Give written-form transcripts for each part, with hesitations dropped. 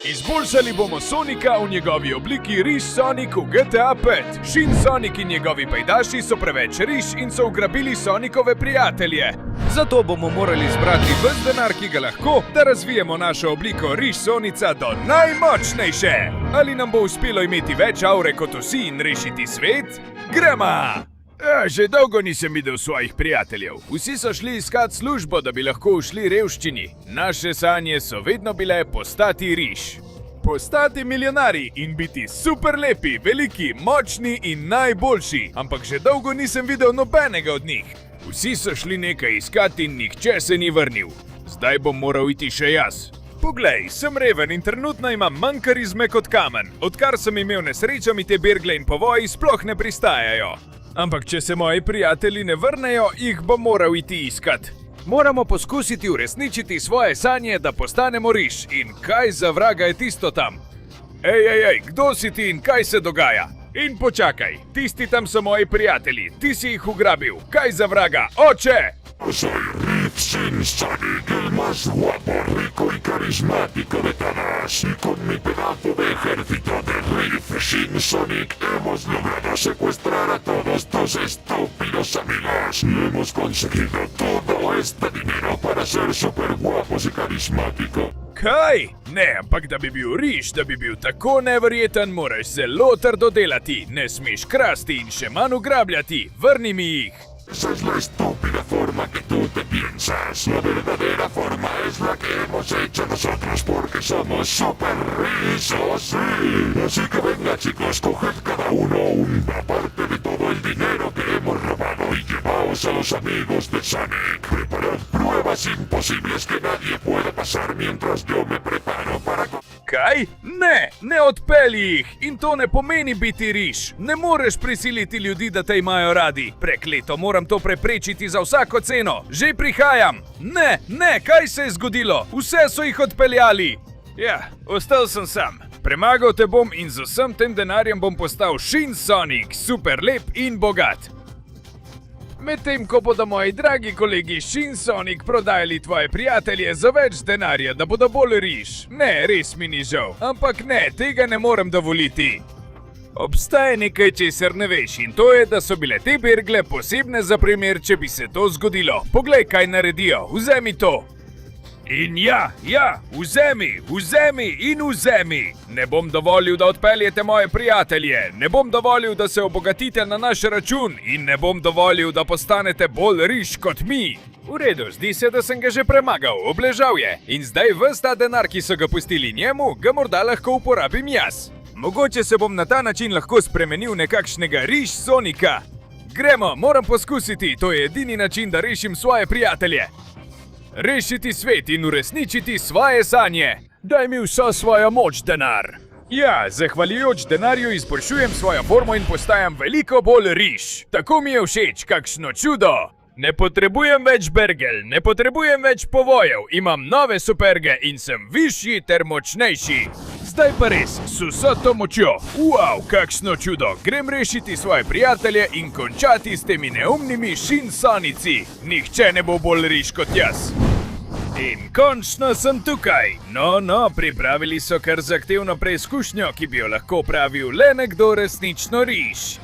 Izboljšali bomo Sonika v njegovi obliki riž Sonic v GTA 5. Shin Sonic in njegovi pajdaši so preveč riž in so ugrabili Sonicove prijatelje. Zato bomo morali zbrati ves denar, ki ga lahko, da razvijemo našo obliko riž Sonica do najmočnejše. Ali nam bo uspelo imeti več aure kot vsi in rešiti svet? Gremo! Že dolgo nisem videl svojih prijateljev. Vsi so šli iskat službo, da bi lahko ušli revščini. Naše sanje so vedno bile postati riž. Postati milijonari in biti super lepi, veliki, močni in najboljši. Ampak že dolgo nisem videl nobenega od njih. Vsi so šli nekaj iskati in nihče se ni vrnil. Zdaj bom moral iti še jaz. Poglej, sem reven in trenutno imam manj karizme kot kamen. Odkar sem imel nesrečo, mi te bergle in povoji sploh ne pristajajo. Ampak če se moji prijatelji ne vrnejo, jih bom moral iti iskat. Moramo poskusiti uresničiti svoje sanje, da postanemo riž. In kaj za vraga je tisto tam? Ej, kdo si ti in kaj se dogaja? In počakaj, tisti tam so moji prijatelji, ti si jih ugrabil. Kaj za vraga? Oče! Soy Rick Shin Sonic, el más guapo, rico y carismático de todos. Y con mi pedazo de ejército de Rick Shin Sonic hemos logrado secuestrar a todos tus estúpidos amigos. Y hemos conseguido todo este dinero para ser súper guapos y carismáticos. Kaj? Ne, ampak da bi bil riž, da bi bil tako neverjeten, moraš zelo trdo delati. Ne smeš krasti in še manj ugrabljati. Vrni mi jih. Esa es la estúpida forma que tú te piensas. La verdadera forma es la que hemos hecho nosotros porque somos super rizos, sí. Así que venga, chicos, coged cada uno una parte de todo el dinero que hemos robado y llevaos a los amigos de Sonic. Preparad pruebas imposibles que nadie pueda pasar mientras yo me preparo para... Kaj? Ne odpelji jih! In to ne pomeni biti riž. Ne moreš prisiliti ljudi, da te imajo radi. Prekleto, moram to preprečiti za vsako ceno. Že prihajam! Ne, kaj se je zgodilo? Vse so jih odpeljali! Ja, ostal sem sam. Premagal te bom in z vsem tem denarjem bom postal Shin Sonic, super lep in bogat. Medtem ko bodo moji dragi kolegi Shin Sonic prodajali tvoje prijatelje za več denarja, da bodo bolj riž. Ne, res mi ni žal. Ampak ne, tega ne morem dovoliti. Obstaja nekaj, česar ne veš, in to je, da so bile te bergle posebne za primer, če bi se to zgodilo. Poglej, kaj naredijo. Vzemi to. In ja, vzemi in vzemi. Ne bom dovolil, da odpeljete moje prijatelje. Ne bom dovolil, da se obogatite na naš račun. In ne bom dovolil, da postanete bolj riž kot mi. V redu, zdi se, da sem ga že premagal. Obležal je. In zdaj ves ta denar, ki so ga pustili njemu, ga morda lahko uporabim jaz. Mogoče se bom na ta način lahko spremenil nekakšnega riž Sonika. Gremo, moram poskusiti. To je edini način, da rešim svoje prijatelje. Rešiti svet in uresničiti svoje sanje. Daj mi vso svojo moč, denar. Ja, zahvaljujoč denarju izboljšujem svojo formo in postajam veliko bolj riž. Tako mi je všeč, kakšno čudo. Ne potrebujem več bergel, ne potrebujem več povojev, imam nove superge in sem višji ter močnejši. Zdaj pa res, s vso to močjo. Wow, kakšno čudo. Grem rešiti svoje prijatelje in končati s temi neumnimi Shin Sonici. Nihče ne bo bolj riž kot jaz. In končno sem tukaj. No, pripravili so kar zahtevno preizkušnjo, ki bi jo lahko opravil le nekdo resnično riž.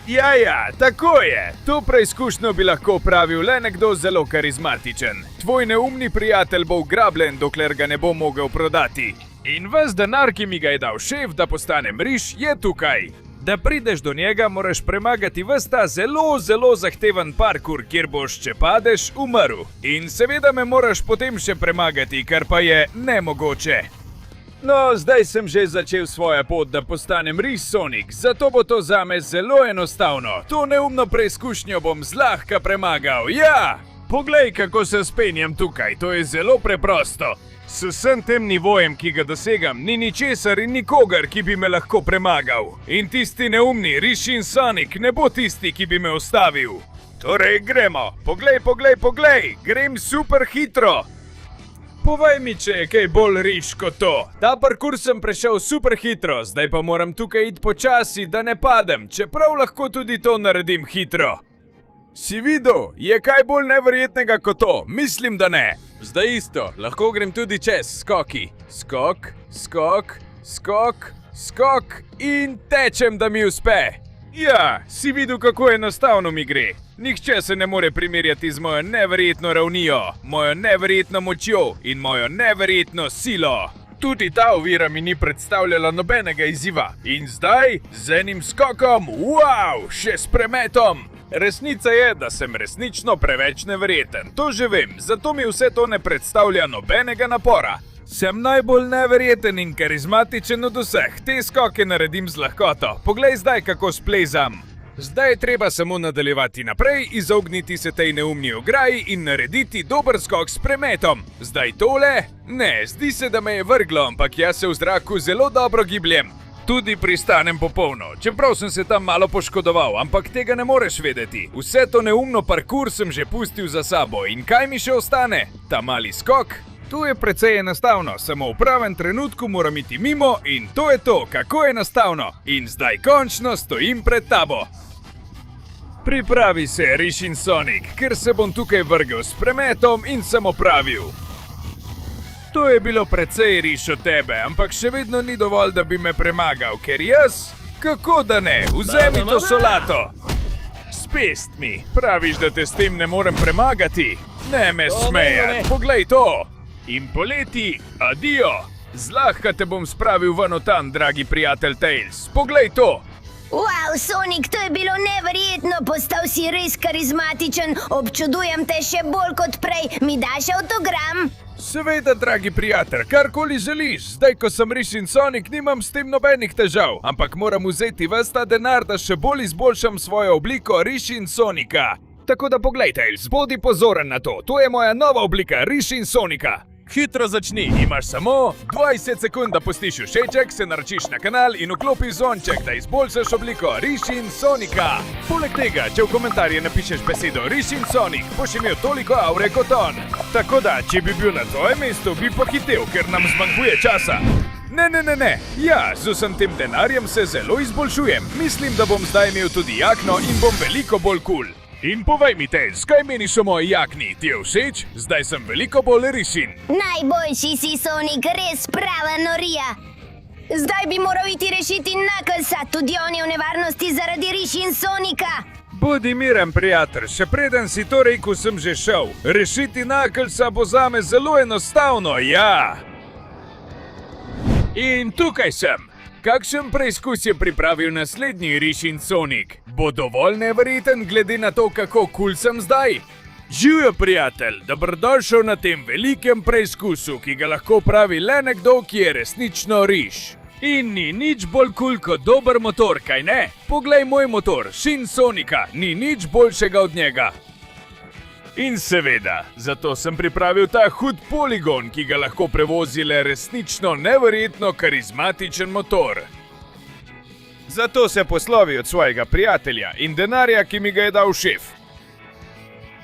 Ja, tako je. To preizkušnjo bi lahko opravil le nekdo zelo karizmatičen. Tvoj neumni prijatelj bo ugrabljen, dokler ga ne bo mogel prodati. In ves denar, ki mi ga je dal šef, da postanem riž, je tukaj. Da prideš do njega, moraš premagati ves ta zelo zahteven parkour, kjer boš, če padeš, umrl. In seveda me moraš potem še premagati, kar pa je nemogoče. No, zdaj sem že začel svojo pot, da postanem riž Sonic, zato bo to zame zelo enostavno. To neumno preizkušnjo bom zlahka premagal, ja! Poglej, kako se spenjam tukaj, to je zelo preprosto. S vsem tem nivojem, ki ga dosegam, ni ničesar in nikogar, ki bi me lahko premagal. In tisti neumni riž Shin Sonic ne bo tisti, ki bi me ustavil. Torej, gremo. Poglej, grem super hitro. Povej mi, če je kaj bolj riž kot to. Ta parkour sem prešel super hitro, zdaj pa moram tukaj iti počasi, da ne padem, čeprav lahko tudi to naredim hitro. Si videl, je kaj bolj neverjetnega kot to? Mislim, da ne. Zdaj isto, lahko grem tudi čez skoki. Skok, skok, skok, skok in tečem, da mi uspe. Ja, si videl, kako enostavno mi gre. Nihče se ne more primerjati z mojo neverjetno ravnijo, mojo neverjetno močjo in mojo neverjetno silo. Tudi ta ovira mi ni predstavljala nobenega izziva. In zdaj, z enim skokom, wow, še s premetom. Resnica je, da sem resnično preveč neverjeten. To že vem, zato mi vse to ne predstavlja nobenega napora. Sem najbolj neverjeten in karizmatičen od vseh. Te skoke naredim z lahkoto. Poglej zdaj, kako splezam. Zdaj je treba samo nadaljevati naprej, izogniti se tej neumni ograji in narediti dober skok s premetom. Zdaj tole? Ne, zdi se, da me je vrglo, ampak jaz se v zraku zelo dobro gibljem. Tudi pristanem popolno, čeprav sem se tam malo poškodoval, ampak tega ne moreš vedeti. Vse to neumno parkour sem že pustil za sabo in kaj mi še ostane? Ta mali skok? To je precej enostavno, samo v pravem trenutku moram iti mimo in to je to, kako enostavno. In zdaj končno stojim pred tabo. Pripravi se, Rishin Sonic, ker se bom tukaj vrgel s premetom in sem opravil. To je bilo precej riš od tebe, ampak še vedno ni dovolj, da bi me premagal, ker jaz? Kako da ne? Vzemi to solato! S pestmi! Praviš, da te s tem ne morem premagati? Ne me smejati, poglej to! In poleti, adijo! Zlahka te bom spravil ven od tam, dragi prijatelj Tails. Poglej to! Wow, Sonic, to je bilo neverjetno, postal si res karizmatičen, občudujem te še bolj kot prej, mi daš avtogram? Seveda, dragi prijatelj, karkoli želiš, zdaj ko sem Rishin Sonic, nimam s tem nobenih težav, ampak moram vzeti ves ta denar, da še bolj izboljšam svojo obliko Rishin Sonica. Tako da poglej, Tails, bodi pozoren na to, to je moja nova oblika Rishin Sonica. Hitro začni, imaš samo 20 sekund, da pustiš všeček, se naročiš na kanal in vklopiš zvonček, da izboljšaš obliko Rishin Sonica. Poleg tega, če v komentarje napišeš besedo Rishin Sonic, boš imel toliko aure kot on. Tako da, če bi bil na tvojem mestu, bi pohitev, ker nam zmanjkuje časa. Ne, ja, z vsem tem denarjem se zelo izboljšujem. Mislim, da bom zdaj imel tudi jakno in bom veliko bolj cool. In povej mi, Tails, kaj meniš o moji jakni? Ti je všeč? Zdaj sem veliko bolj Rishin. Najboljši si, Sonic, res prava norija. Zdaj bi moral iti rešiti Knucklesa, tudi on je v nevarnosti zaradi Rishin Sonica. Bodi miren, prijatelj, še preden si to rekel, sem že šel. Rešiti Knucklesa bo zame zelo enostavno, ja. In tukaj sem. Kakšen preizkus je pripravil naslednji Rishin Sonic? Bo dovolj neverjeten glede na to, kako cool sem zdaj? Živjo, prijatelj, dobrodošel na tem velikem preizkusu, ki ga lahko pravi le nekdo, ki je resnično riš. In ni nič bolj cool kot dober motor, kaj ne? Poglej moj motor, Shin Sonica, ni nič boljšega od njega. In seveda, zato sem pripravil ta hud poligon, ki ga lahko prevozi le resnično neverjetno karizmatičen motor. Zato se poslovi od svojega prijatelja in denarja, ki mi ga je dal šef.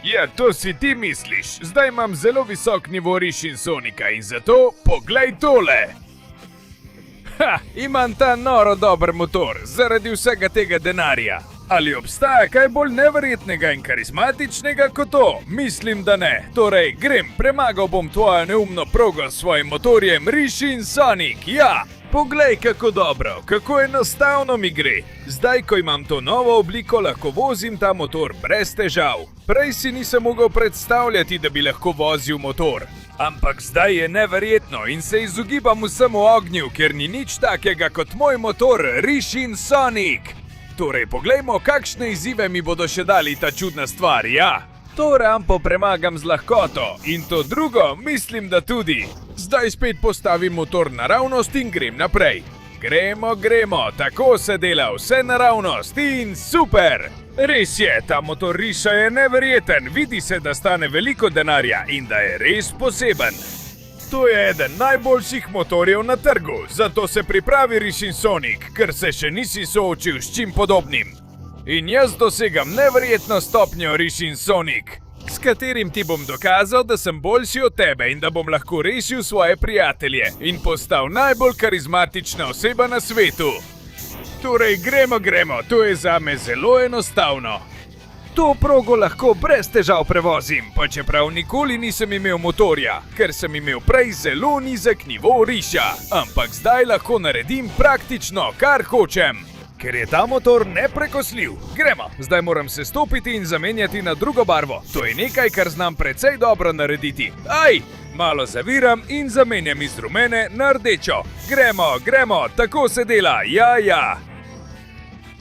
Ja, to si ti misliš, zdaj imam zelo visok nivo Rishin Sonica in zato poglej tole. Ha, imam ta noro dober motor, zaradi vsega tega denarja. Ali obstaja kaj bolj neverjetnega in karizmatičnega kot to? Mislim, da ne. Torej, grem, premagal bom tvojo neumno progo s svojim motorjem Rishin Sonic, ja! Poglej, kako dobro, kako enostavno mi gre. Zdaj, ko imam to novo obliko, lahko vozim ta motor brez težav. Prej si nisem mogel predstavljati, da bi lahko vozil motor. Ampak zdaj je neverjetno in se izogibam vsemu ognju, ker ni nič takega kot moj motor Rishin Sonic. Torej, poglejmo, kakšne izzive mi bodo še dali ta čudna stvar, ja. To rampo premagam z lahkoto in to drugo mislim, da tudi. Zdaj spet postavim motor naravnost in grem naprej. Gremo, tako se dela vse naravnost in super! Res je, ta motor riša je neverjeten, vidi se, da stane veliko denarja in da je res poseben. To je eden najboljših motorjev na trgu, zato se pripravi Rishin Sonic, ker se še nisi soočil s čim podobnim. In jaz dosegam neverjetno stopnjo Rishin Sonic, s katerim ti bom dokazal, da sem boljši od tebe in da bom lahko rešil svoje prijatelje in postal najbolj karizmatična oseba na svetu. Torej, gremo, to je zame zelo enostavno. To progo lahko brez težav prevozim, pa čeprav nikoli nisem imel motorja, ker sem imel prej zelo nizek nivo riša. Ampak zdaj lahko naredim praktično kar hočem, ker je ta motor neprekosljiv. Gremo, zdaj moram se stopiti in zamenjati na drugo barvo. To je nekaj, kar znam precej dobro narediti. Aj! Malo zaviram in zamenjam iz rumene na rdečo. Gremo, tako se dela, ja.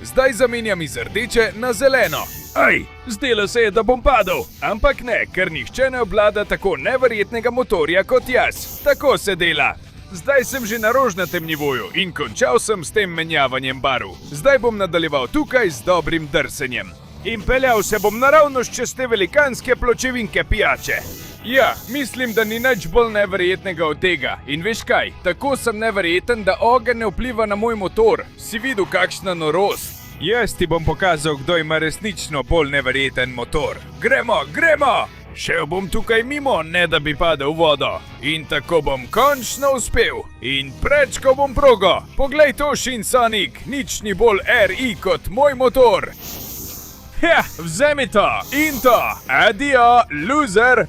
Zdaj zamenjam iz rdeče na zeleno. Aj, zdelo se je, da bom padel. Ampak ne, ker nihče ne obvlada tako neverjetnega motorja kot jaz. Tako se dela. Zdaj sem že na rožnatem nivoju in končal sem s tem menjavanjem barv. Zdaj bom nadaljeval tukaj z dobrim drsenjem. In peljal se bom naravnost čez te velikanske pločevinke pijače. Ja, mislim, da ni nič bolj neverjetnega od tega. In veš kaj, tako sem neverjeten, da ogenj ne vpliva na moj motor. Si videl, kakšna norost? Jaz ti bom pokazal, kdo ima resnično bolj neverjeten motor. Gremo! Šel bom tukaj mimo, ne da bi padel v vodo. In tako bom končno uspel. In prečkal bom progo. Poglej to, Shinsonic, nič ni bolj RI kot moj motor. Ja, vzemi to in to. Adio, loser.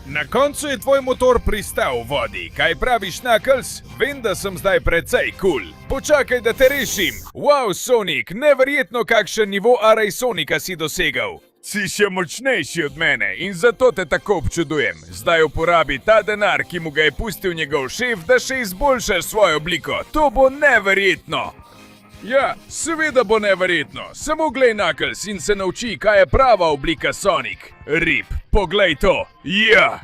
Na koncu je tvoj motor pristal v vodi. Kaj praviš, Knuckles? Vem, da sem zdaj precej cool. Počakaj, da te rešim. Wow, Sonic, neverjetno kakšen nivo Array Sonica si dosegel. Si še močnejši od mene in zato te tako občudujem. Zdaj uporabi ta denar, ki mu ga je pustil njegov šef, da še izboljšaš svojo obliko. To bo neverjetno. Ja, seveda bo neverjetno. Samo glej, Knuckles, in se nauči, kaj je prava oblika Sonic. Rip, poglej to. Ja!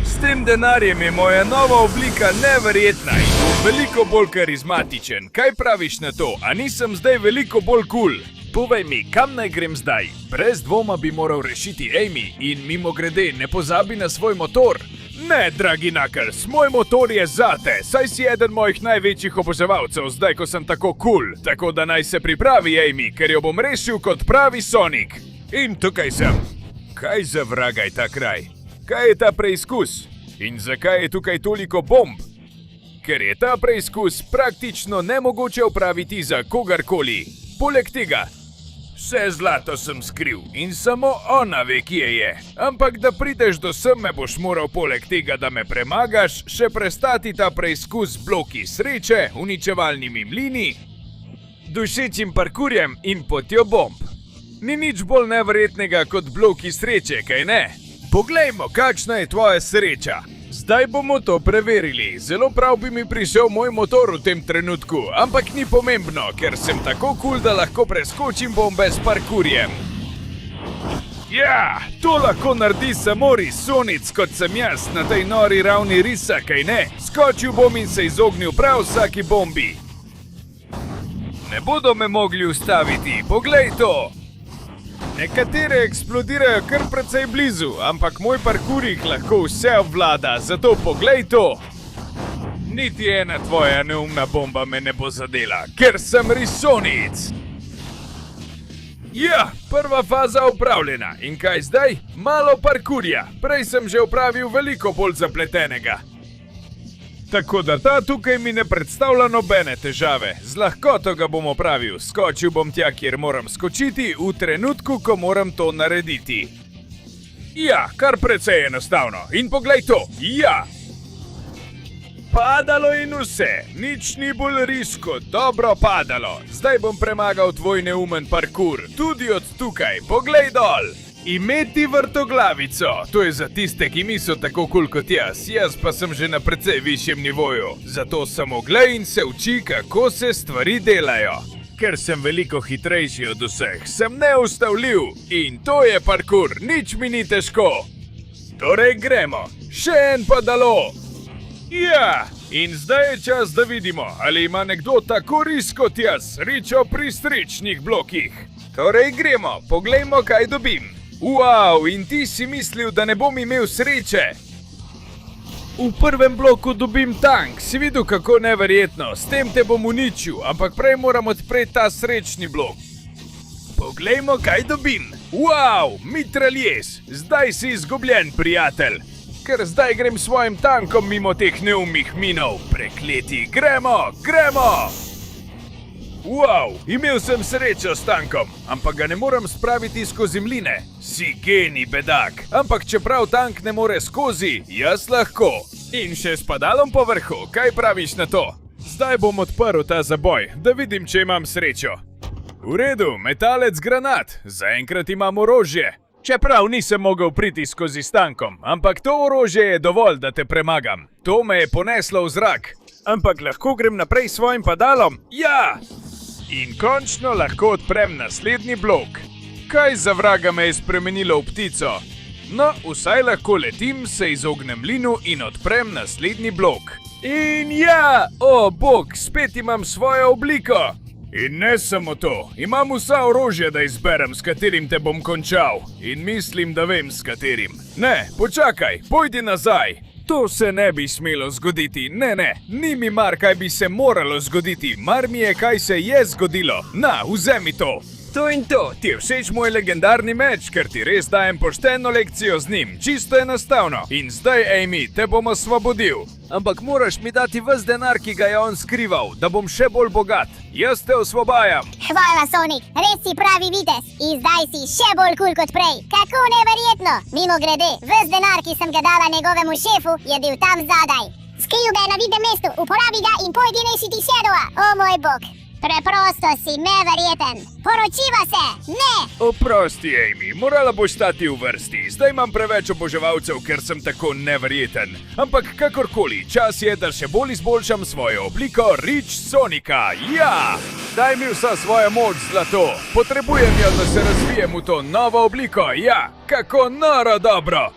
S tem denarjem je moja nova oblika neverjetna in bom veliko bolj karizmatičen. Kaj praviš na to? A nisem zdaj veliko bolj cool? Povej mi, kam naj grem zdaj? Brez dvoma bi moral rešiti Amy in mimogrede ne pozabi na svoj motor. Ne, dragi Knuckles, moj motor je zate, saj si eden mojih največjih oboževalcev, zdaj ko sem tako cool. Tako da naj se pripravi Amy, ker jo bom rešil kot pravi Sonic. In tukaj sem. Kaj za vraga je ta kraj? Kaj je ta preizkus? In zakaj je tukaj toliko bomb? Ker je ta preizkus praktično nemogoče opraviti za kogarkoli. Poleg tega, vse zlato sem skril in samo ona ve, kje je. Ampak da prideš do sem, me boš moral poleg tega, da me premagaš, še prestati ta preizkus z bloki sreče, uničevalnimi mlini, dušečim parkurjem in potjo bomb. Ni nič bolj neverjetnega kot bloki sreče, kaj ne? Poglejmo, kakšna je tvoja sreča. Zdaj bomo to preverili. Zelo prav bi mi prišel moj motor v tem trenutku, ampak ni pomembno, ker sem tako cool, da lahko preskočim bombe s parkurjem. Ja, to lahko naredi samo risonic, kot sem jaz na tej nori ravni risa, kaj ne? Skočil bom in se izognil prav vsaki bombi. Ne bodo me mogli ustaviti, poglej to! Nekatere eksplodirajo kar precej blizu, ampak moj parkur jih lahko vse obvlada, zato poglej to! Niti ena tvoja neumna bomba me ne bo zadela, ker sem risonic! Ja, prva faza opravljena. In kaj zdaj? Malo parkurja. Prej sem že opravil veliko bolj zapletenega. Tako da ta tukaj mi ne predstavlja nobene težave. Z lahkoto ga bom opravil. Skočil bom tja, kjer moram skočiti, v trenutku, ko moram to narediti. Ja, kar precej enostavno. In poglej to. Ja! Padalo in vse. Nič ni bolj risko. Dobro padalo. Zdaj bom premagal tvoj neumen parkur. Tudi od tukaj. Poglej dol. Imeti vrtoglavico. To je za tiste, ki niso tako cool kot jaz. Jaz pa sem že na precej višjem nivoju. Zato samo glej in se uči, kako se stvari delajo. Ker sem veliko hitrejši od vseh, sem neustavljiv. In to je parkur. Nič mi ni težko. Torej gremo. Še en padalo. Ja, in zdaj je čas, da vidimo, ali ima nekdo tako ris kot jaz, ričo pri srečnih blokih. Torej gremo, poglejmo, kaj dobim. Wow, in ti si mislil, da ne bom imel sreče? V prvem bloku dobim tank, si videl, kako neverjetno, s tem te bom uničil, ampak prej moram odpreti ta srečni blok. Poglejmo, kaj dobim. Wow, mitraljez, zdaj si izgubljen, prijatelj. Ker zdaj grem svojim tankom mimo teh neumnih minov. Prekleti, gremo! Wow, imel sem srečo s tankom, ampak ga ne morem spraviti skozi mline. Si genij, bedak, ampak čeprav tank ne more skozi, jaz lahko. In še s padalom po vrhu, kaj praviš na to? Zdaj bom odprl ta zaboj, da vidim, če imam srečo. V redu, metalec granat, zaenkrat imam orožje. Čeprav nisem mogel priti skozi s tankom, ampak to orožje je dovolj, da te premagam. To me je poneslo v zrak. Ampak lahko grem naprej s svojim padalom? Ja! In končno lahko odprem naslednji blok. Kaj za vraga me je spremenilo v ptico? No, vsaj lahko letim, se izognem mlinu in odprem naslednji blok. In ja, o bog, spet imam svojo obliko. In ne samo to, imam vsa orožja, da izberem, s katerim te bom končal. In mislim, da vem, s katerim. Ne, počakaj, pojdi nazaj. To se ne bi smelo zgoditi, ne, ni mi mar, kaj bi se moralo zgoditi, mar mi je, kaj se je zgodilo. Na, vzemi to. To in to, ti je všeč moj legendarni meč, ker ti res dajem pošteno lekcijo z njim, čisto enostavno. In zdaj, Amy, te bom osvobodil. Ampak moraš mi dati ves denar, ki ga je on skrival, da bom še bolj bogat. Jaz te osvobajam. Hvala, Sonic, res si pravi vitez. In zdaj si še bolj kul kot prej. Kako neverjetno! Mimogrede, ves denar, ki sem ga dala njegovemu šefu, je bil tam zadaj. Skril ga je na vidnem mestu, uporabi ga in pojdi rešiti Shadowa. O moj bog! Preprosto si neverjeten. Poročiva se, ne! Oprosti, Amy, morala boš stati v vrsti. Zdaj imam preveč oboževalcev, ker sem tako neverjeten. Ampak kakorkoli, čas je, da še bolj izboljšam svojo obliko Rich Sonika. Ja! Daj mi vsa svoja moč, zlato. Potrebujem jo, da se razvijem v to novo obliko. Ja, kako noro dobro!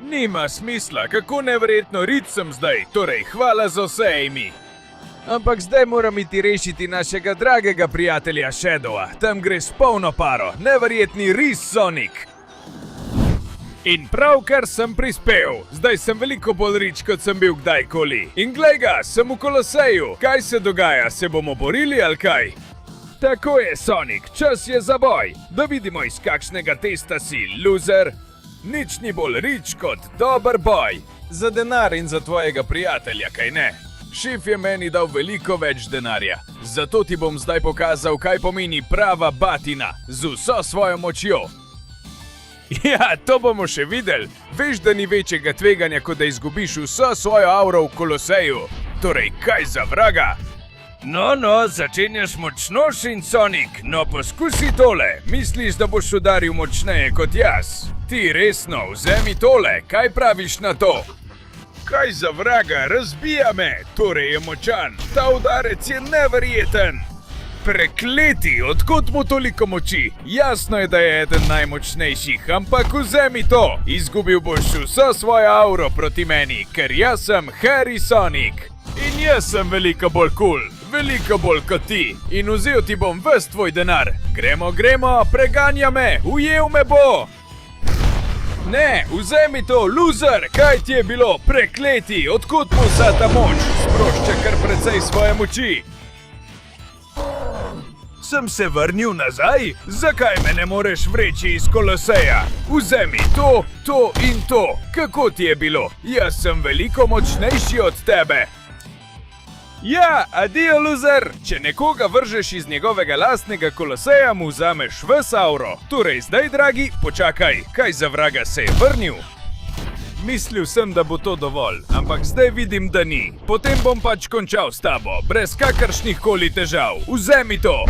Nima smisla, kako neverjetno Rich sem zdaj. Torej, hvala za vse, Amy. Ampak zdaj moram iti rešiti našega dragega prijatelja Shadowa. Tam gre s polno paro, neverjetni ris Sonic. In pravkar sem prispel. Zdaj sem veliko bolj rič, kot sem bil kdajkoli. In glej ga, sem v Koloseju. Kaj se dogaja, se bomo borili ali kaj? Tako je, Sonic, čas je za boj. Da vidimo, iz kakšnega testa si, loser. Nič ni bolj rič kot dober boj. Za denar in za tvojega prijatelja, kaj ne? Šef je meni dal veliko več denarja, zato ti bom zdaj pokazal, kaj pomeni prava batina z vso svojo močjo. Ja, to bomo še videli. Veš, da ni večjega tveganja, kot da izgubiš vso svojo auro v Koloseju. Torej, kaj za vraga? No, začenjaš močno, Shin Sonic. No, poskusi tole. Misliš, da boš udaril močneje kot jaz? Ti resno, vzemi tole. Kaj praviš na to? Kaj za vraga, razbija me, torej je močan, ta udarec je neverjeten. Prekleti, odkot mu toliko moči? Jasno je, da je eden najmočnejših, ampak vzemi to. Izgubil boš vso svojo auro proti meni, ker jaz sem Harry Sonic. In jaz sem veliko bolj kul, veliko bolj kot ti. In vzel ti bom ves tvoj denar. Gremo, preganja me, ujel me bo. Ne, vzemi to, loser! Kaj ti je bilo? Prekleti! Odkot mu vsa ta moč? Sprošča kar precej svoje moči. Sem se vrnil nazaj? Zakaj me ne moreš vreči iz Koloseja? Vzemi to, to in to. Kako ti je bilo? Jaz sem veliko močnejši od tebe. Ja, adijo, loser! Če nekoga vržeš iz njegovega lastnega Koloseja, mu vzameš ves auro. Torej zdaj, dragi, počakaj, kaj za vraga se je vrnil? Mislil sem, da bo to dovolj, ampak zdaj vidim, da ni. Potem bom pač končal s tabo, brez kakršnih koli težav. Vzemi to!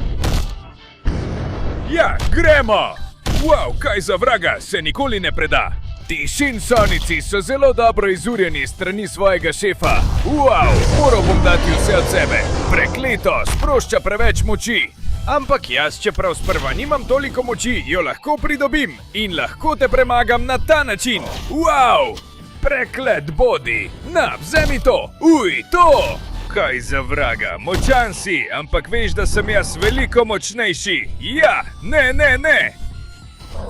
Ja, gremo! Wow, kaj za vraga, se nikoli ne preda. Ti Shin Sonici so zelo dobro izurjeni strani svojega šefa. Wow, moral bom dati vse od sebe. Prekleto, sprošča preveč moči. Ampak jaz, čeprav sprva nimam toliko moči, jo lahko pridobim. In lahko te premagam na ta način. Wow, preklet bodi. Na, vzemi to. Uj, to. Kaj za vraga, močan si, ampak veš, da sem jaz veliko močnejši. Ja, ne.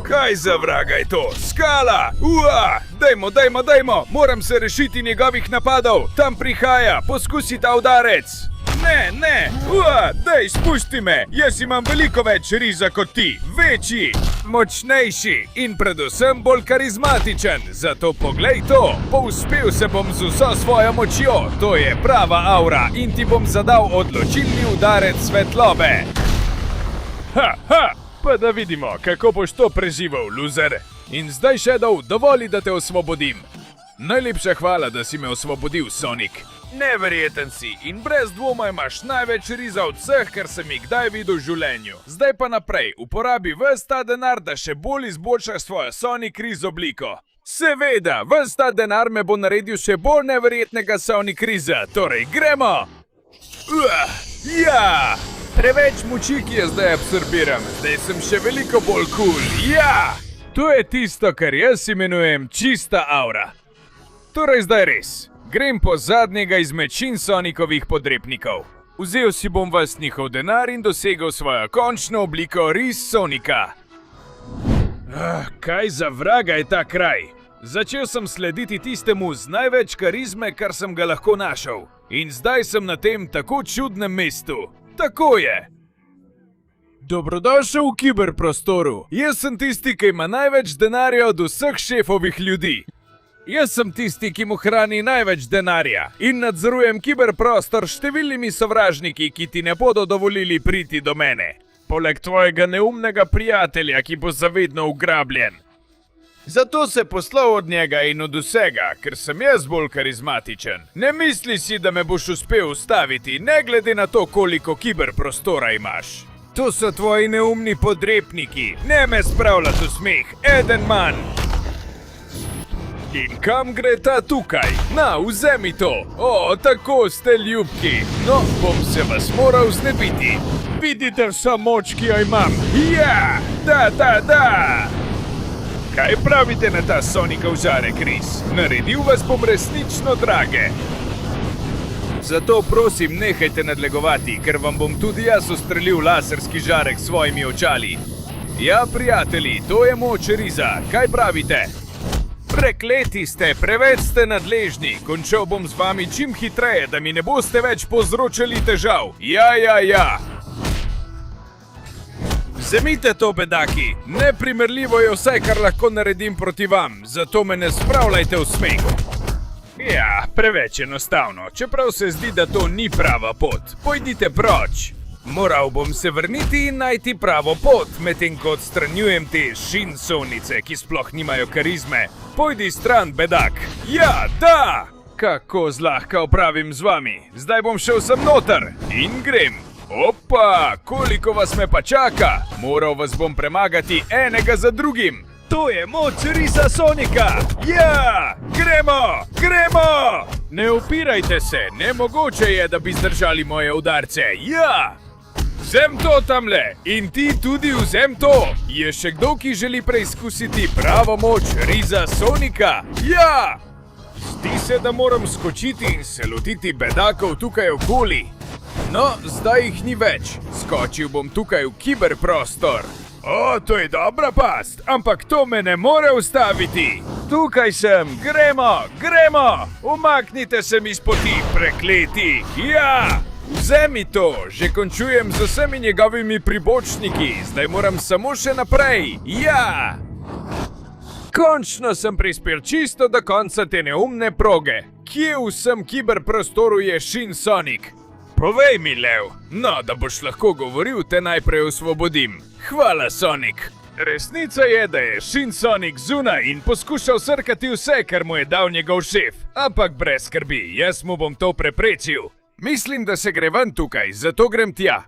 Kaj za vraga je to? Skala! Ua! Dajmo! Moram se rešiti njegovih napadov! Tam prihaja! Poskusi ta udarec! ne! Dej, spusti me! Jaz imam veliko več riza kot ti, večji, močnejši in predvsem bolj karizmatičen. Zato poglej to, povzpel se bom z vso svojo močjo, to je prava aura in ti bom zadal odločilni udarec svetlobe. Pa da vidimo, kako boš to preživel, loser. In zdaj, Shadow, dovoli, da te osvobodim. Najlepša hvala, da si me osvobodil, Sonic. Neverjeten si in brez dvoma imaš največ riza od vseh, kar sem jih kdaj videl v življenju. Zdaj pa naprej, uporabi ves ta denar, da še bolj izboljšaš svojo Sonic Riz obliko. Seveda, ves ta denar me bo naredil še bolj neverjetnega Sonic Riza, torej gremo! Ja! Preveč moči, ki je zdaj absorbiram, zdaj sem še veliko bolj cool, ja! To je tisto, kar jaz imenujem čista aura. Torej zdaj res, grem po zadnjega izmed Sonikovih podrepnikov. Vzel si bom vas njihov denar in dosegel svojo končno obliko Riz Sonika. Kaj za vraga je ta kraj? Začel sem slediti tistemu z največ karizme, kar sem ga lahko našel. In zdaj sem na tem tako čudnem mestu. Tako je. Dobrodošel v kiberprostoru. Jaz sem tisti, ki ima največ denarja od vseh šefovih ljudi. Jaz sem tisti, ki mu hrani največ denarja in nadzorujem kiberprostor s številnimi sovražniki, ki ti ne bodo dovolili priti do mene. Poleg tvojega neumnega prijatelja, ki bo zavedno ugrabljen. Zato se poslal od njega in od vsega, ker sem jaz bolj karizmatičen. Ne misli si, da me boš uspel ustaviti, ne glede na to, koliko kiberprostora imaš. To so tvoji neumni podrepniki, ne me spravljati v smeh, eden manj. In kam gre ta tukaj? Na, vzemi to. O, tako ste ljubki. No, bom se vas moral znebiti. Vidite vso moč, ki jo imam? Ja, da! Kaj pravite na ta Sonicov žarek, Riz? Naredil vas bom resnično drage. Zato prosim, nehajte nadlegovati, ker vam bom tudi jaz ustrelil laserski žarek s svojimi očali. Ja, prijatelji, to je moč Riza. Kaj pravite? Prekleti ste, preveč ste nadležni. Končal bom z vami čim hitreje, da mi ne boste več povzročali težav. Ja. Vzemite to, bedaki. Neprimerljivo je vse, kar lahko naredim proti vam, zato me ne spravljajte v smeh. Ja, preveč enostavno, čeprav se zdi, da to ni prava pot. Pojdite proč. Moral bom se vrniti in najti pravo pot, medtem ko odstranjujem te Sonice, ki sploh nimajo karizme. Pojdi stran, bedak. Ja, da! Kako zlahka opravim z vami. Zdaj bom šel sem noter in grem. Opa, koliko vas me pa čaka? Moral vas bom premagati enega za drugim. To je moč Riza Sonika! Ja! Gremo! Ne upirajte se, nemogoče je, da bi zdržali moje udarce. Ja! Vzem to tamle in ti tudi vzem to. Je še kdo, ki želi preizkusiti pravo moč Riza Sonika? Ja! Zdi se, da moram skočiti in se lotiti bedakov tukaj okoli. No, zdaj jih ni več. Skočil bom tukaj v kiberprostor. O, to je dobra past, ampak to me ne more ustaviti. Tukaj sem, gremo! Umaknite se mi z poti, prekleti! Ja! Vzemi to, že končujem z vsemi njegovimi pribočniki, zdaj moram samo še naprej. Ja! Končno sem prispel čisto do konca te neumne proge. Kje v vsem kiberprostoru je Sonic? Povej mi, Lev. No, da boš lahko govoril, te najprej osvobodim. Hvala, Sonic. Resnica je, da je Sonic zunaj in poskušal srkati vse, kar mu je dal njegov šef. Ampak brez skrbi, jaz mu bom to preprečil. Mislim, da se gre ven tukaj, zato grem tja.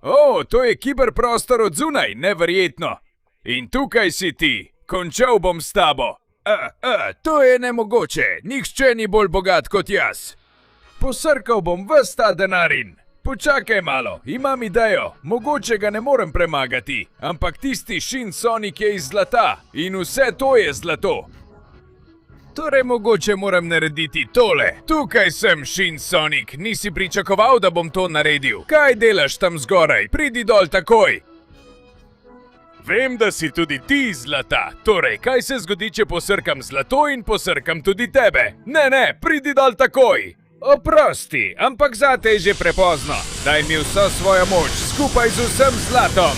O, to je kiberprostor od zunaj, neverjetno. In tukaj si ti, končal bom s tabo. To je nemogoče, nihče ni bolj bogat kot jaz. Posrkal bom ves ta denar in... Počakaj malo, imam idejo, mogoče ga ne morem premagati, ampak tisti Sonic je iz zlata in vse to je zlato. Torej mogoče moram narediti tole. Tukaj sem, Sonic, nisi pričakoval, da bom to naredil. Kaj delaš tam zgoraj? Pridi dol takoj. Vem, da si tudi ti iz zlata. Torej, kaj se zgodi, če posrkam zlato in posrkam tudi tebe? Ne, pridi dol takoj. Oprosti, ampak zate je že prepozno. Daj mi vso svojo moč, skupaj z vsem zlatom.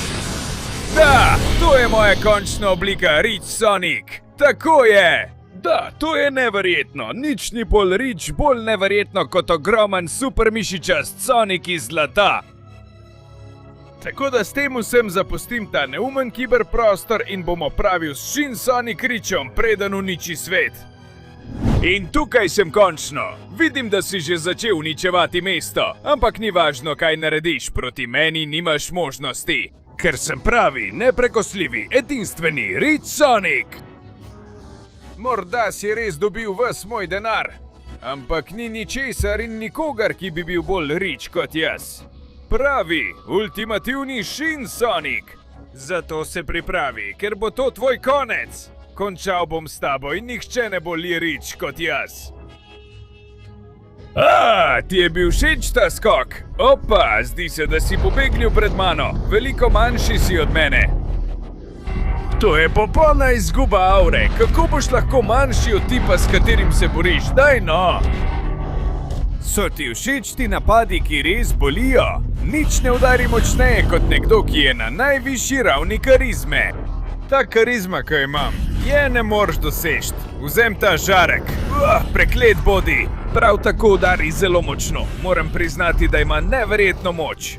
Da, to je moja končna oblika, Rich Sonic. Tako je. Da, to je neverjetno. Nič ni bolj Rich, bolj neverjetno kot ogromen super mišičast Sonic iz zlata. Tako da s tem vsem zapustim ta neumen kiberprostor in bom opravil s Shin Sonic Richom, preden uniči svet. In tukaj sem končno. Vidim, da si že začel uničevati mesto, ampak ni važno, kaj narediš, proti meni nimaš možnosti. Ker sem pravi, neprekosljivi, edinstveni Rich Sonic. Morda si res dobil ves moj denar, ampak ni ničesar in nikogar, ki bi bil bolj Rich kot jaz. Pravi, ultimativni Shin Sonic. Zato se pripravi, ker bo to tvoj konec. Končal bom s tabo in nihče ne bo Rich kot jaz. Ti je bil všeč ta skok? Opa, zdi se, da si pobegnil pred mano. Veliko manjši si od mene. To je popolna izguba aure. Kako boš lahko manjši od tipa, s katerim se boriš? Daj no! So ti všeč ti napadi, ki res bolijo? Nič ne udari močneje kot nekdo, ki je na najvišji ravni karizme. Ta karizma, ki jo imam, je ne moreš dosežt. Vzem ta žarek. Preklet bodi. Prav tako udari zelo močno. Moram priznati, da ima neverjetno moč.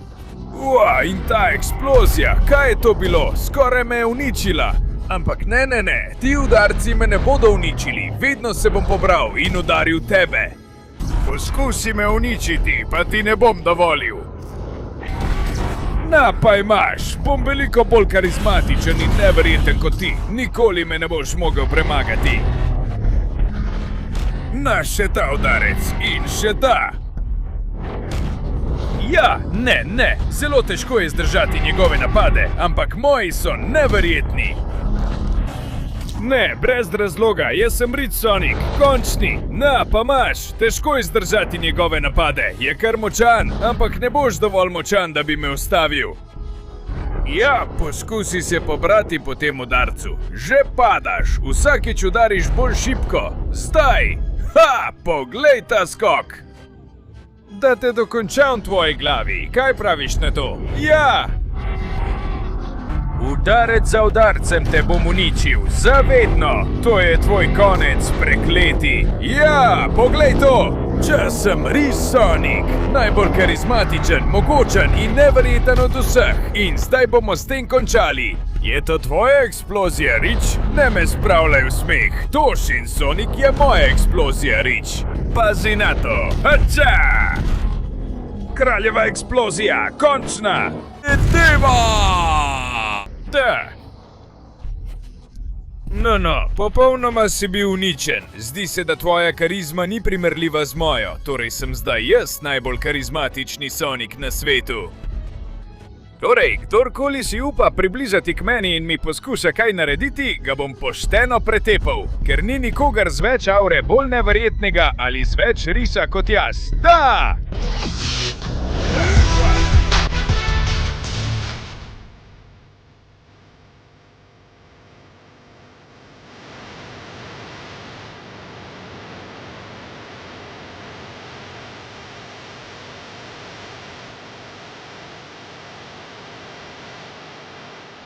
In ta eksplozija, kaj je to bilo? Skoraj me je uničila. Ampak ne, ti udarci me ne bodo uničili. Vedno se bom pobral in udaril tebe. Poskusi me uničiti, pa ti ne bom dovolil. Na, pa imaš, bom veliko bolj karizmatičen in neverjeten kot ti. Nikoli me ne boš mogel premagati. Na, še ta udarec in še ta. Ja, ne, zelo težko je zdržati njegove napade, ampak moji so neverjetni. Ne, brez razloga, jaz sem Rich Sonic, končni. Na, pa imaš, težko je zdržati njegove napade, je kar močan, ampak ne boš dovolj močan, da bi me ustavil. Ja, poskusi se pobrati po tem udarcu. Že padaš, vsakič udariš bolj šibko. Zdaj! Poglej ta skok! Da te dokončam v tvoji glavi, kaj praviš na to? Ja! Udarec za udarcem te bom uničil, zavedno! To je tvoj konec, prekleti! Ja, poglej to! Čas sem Rich Sonic, najbolj karizmatičen, mogočen in neverjeten od vseh. In zdaj bomo s tem končali. Je to tvoja eksplozija, Rich? Ne me spravljaj v smeh. To, Shin Sonic, je moja eksplozija, Rich. Pazi na to! Hača! Kraljeva eksplozija, končna! Idemo! Da! No, popolnoma si bil uničen. Zdi se, da tvoja karizma ni primerljiva z mojo, torej sem zdaj jaz najbolj karizmatični Sonic na svetu. Torej, kdorkoli si upa približati k meni in mi poskuša kaj narediti, ga bom pošteno pretepal, ker ni nikogar z več aure bolj neverjetnega ali z več risa kot jaz. Da!